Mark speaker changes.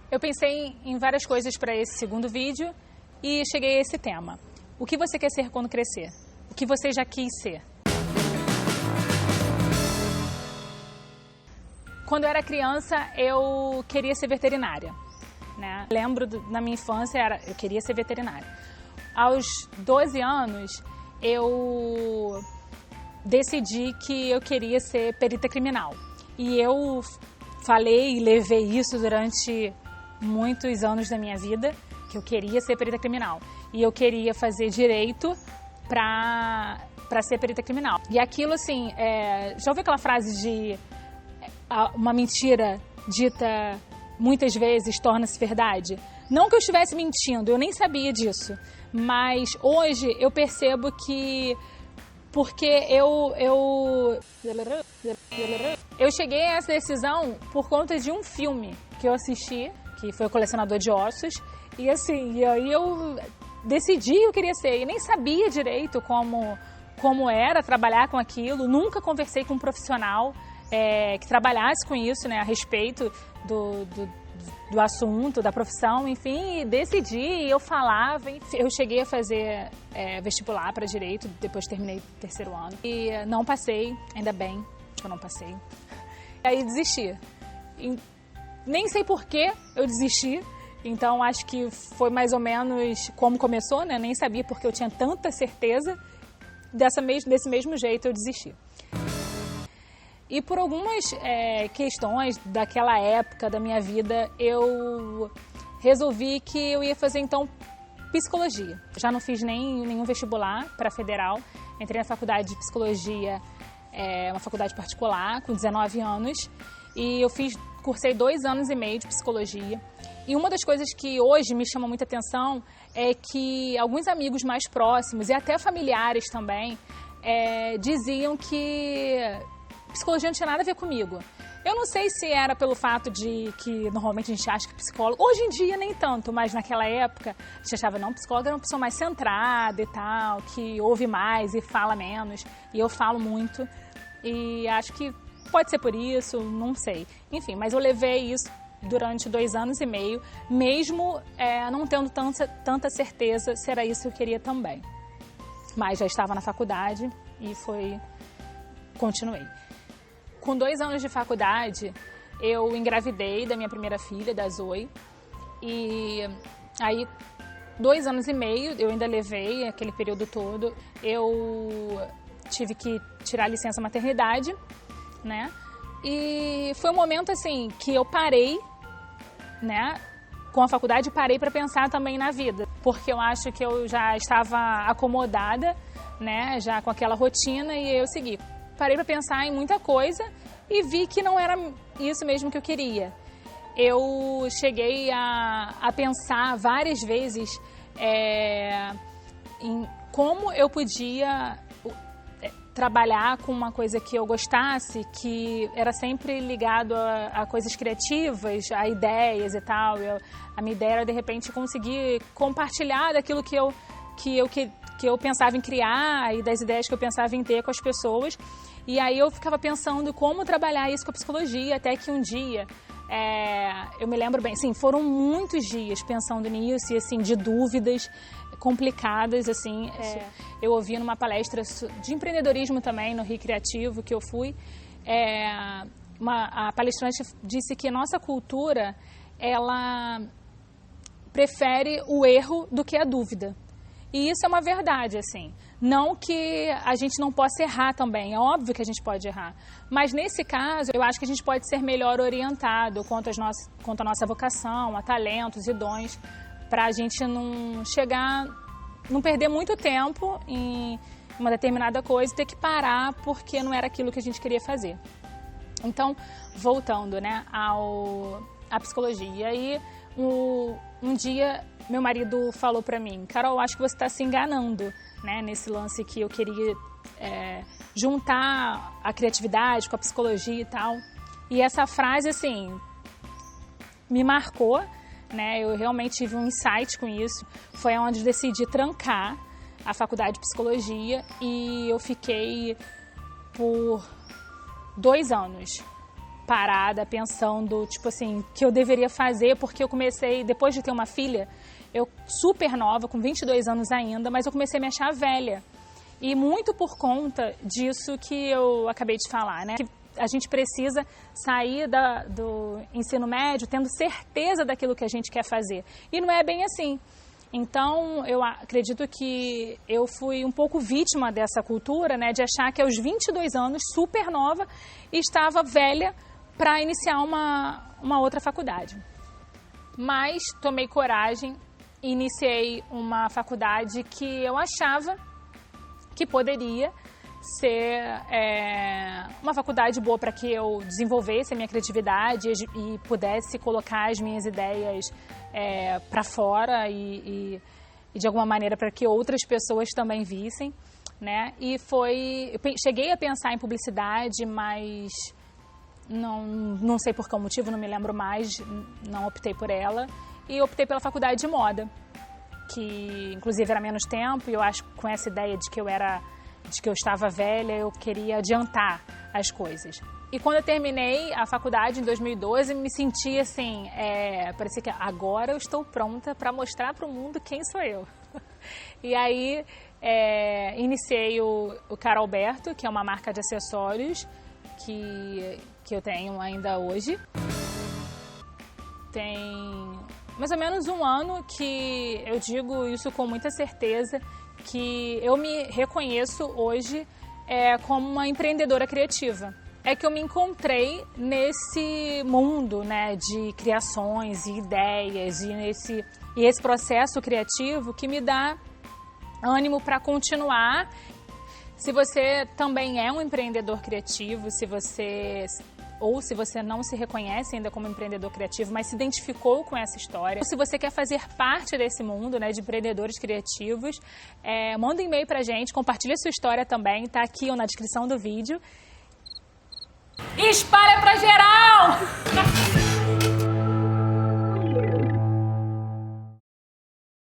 Speaker 1: Eu pensei em várias coisas para esse segundo vídeo e cheguei a esse tema. O que você quer ser quando crescer? O que você já quis ser? Quando eu era criança, eu queria ser veterinária, né? Lembro na minha infância, eu queria ser veterinária. Aos 12 anos, eu decidi que eu queria ser perita criminal. E eu falei e levei isso durante muitos anos da minha vida, que eu queria ser perita criminal. E eu queria fazer direito para ser perita criminal. E aquilo, assim, já ouviu aquela frase de uma mentira dita muitas vezes torna-se verdade? Não que eu estivesse mentindo, eu nem sabia disso. Mas hoje eu percebo que porque eu cheguei a essa decisão por conta de um filme que eu assisti, que foi O Colecionador de Ossos, e assim, aí eu decidi que eu queria ser, e nem sabia direito como era trabalhar com aquilo, nunca conversei com um profissional que trabalhasse com isso, né, a respeito do assunto, da profissão, enfim, e decidi, eu falava, enfim, eu cheguei a fazer vestibular para Direito, depois terminei o terceiro ano, e não passei, ainda bem que eu não passei, e aí desisti. E nem sei por que eu desisti, então acho que foi mais ou menos como começou, né, nem sabia porque eu tinha tanta certeza, desse mesmo jeito eu desisti. E por algumas questões daquela época da minha vida, eu resolvi que eu ia fazer, então, psicologia. Já não fiz nenhum vestibular para a federal. Entrei na faculdade de psicologia, uma faculdade particular, com 19 anos. E eu cursei 2 anos e meio de psicologia. E uma das coisas que hoje me chama muita atenção é que alguns amigos mais próximos, e até familiares também, diziam que psicologia não tinha nada a ver comigo. Eu não sei se era pelo fato de que normalmente a gente acha que psicólogo... Hoje em dia nem tanto, mas naquela época a gente achava, não, psicóloga era uma pessoa mais centrada e tal, que ouve mais e fala menos. E eu falo muito. E acho que pode ser por isso, não sei. Enfim, mas eu levei isso durante 2 anos e meio, mesmo não tendo tanta certeza se era isso que eu queria também. Mas já estava na faculdade e continuei. Com 2 anos de faculdade, eu engravidei da minha primeira filha, da Zoe, e aí 2 anos e meio, eu ainda levei aquele período todo, eu tive que tirar licença maternidade, né, e foi um momento assim que eu parei, né, com a faculdade, parei para pensar também na vida, porque eu acho que eu já estava acomodada, né, já com aquela rotina, e eu segui. Parei para pensar em muita coisa e vi que não era isso mesmo que eu queria. Eu cheguei a pensar várias vezes em como eu podia trabalhar com uma coisa que eu gostasse, que era sempre ligado a coisas criativas, a ideias e tal. A minha ideia era, de repente, conseguir compartilhar daquilo que eu pensava em criar e das ideias que eu pensava em ter com as pessoas. E aí eu ficava pensando como trabalhar isso com a psicologia, até que um dia, eu me lembro bem, assim, foram muitos dias pensando nisso e, assim, de dúvidas complicadas, assim. Eu ouvi numa palestra de empreendedorismo também, no Rio Criativo, que eu fui, a palestrante disse que a nossa cultura, ela prefere o erro do que a dúvida. E isso é uma verdade, assim. Não que a gente não possa errar também, é óbvio que a gente pode errar. Mas nesse caso, eu acho que a gente pode ser melhor orientado quanto a nossa vocação, a talentos e dons, para a gente não perder muito tempo em uma determinada coisa e ter que parar porque não era aquilo que a gente queria fazer. Então, voltando, né, à psicologia. E aí, um dia, meu marido falou para mim, Carol, acho que você está se enganando, né, nesse lance que eu queria juntar a criatividade com a psicologia e tal. E essa frase, assim, me marcou, né, eu realmente tive um insight com isso. Foi onde eu decidi trancar a faculdade de psicologia e eu fiquei por 2 anos parada pensando, tipo assim, que eu deveria fazer, porque eu comecei, depois de ter uma filha, eu super nova, com 22 anos ainda, mas eu comecei a me achar velha. E muito por conta disso que eu acabei de falar, né? Que a gente precisa sair do ensino médio tendo certeza daquilo que a gente quer fazer. E não é bem assim. Então, eu acredito que eu fui um pouco vítima dessa cultura, né? De achar que aos 22 anos, super nova, estava velha para iniciar uma outra faculdade. Mas tomei coragem e iniciei uma faculdade que eu achava que poderia ser uma faculdade boa para que eu desenvolvesse a minha criatividade e pudesse colocar as minhas ideias para fora e de alguma maneira para que outras pessoas também vissem, né? E eu cheguei a pensar em publicidade, mas não sei por qual motivo, não me lembro mais, não optei por ela e optei pela faculdade de moda, que inclusive era menos tempo e eu acho que com essa ideia de que eu estava velha, eu queria adiantar as coisas. E quando eu terminei a faculdade em 2012, me senti assim, parecia que agora eu estou pronta para mostrar para o mundo quem sou eu. E aí iniciei o Caro Alberto, que é uma marca de acessórios que eu tenho ainda hoje. Tem mais ou menos um ano que eu digo isso com muita certeza, que eu me reconheço hoje como uma empreendedora criativa. É que eu me encontrei nesse mundo, né, de criações e ideias e esse processo criativo que me dá ânimo para continuar. Se você também é um empreendedor criativo, se você não se reconhece ainda como empreendedor criativo, mas se identificou com essa história, ou se você quer fazer parte desse mundo, né, de empreendedores criativos, manda um e-mail pra gente, compartilha sua história também, tá aqui ou na descrição do vídeo. E espalha pra geral!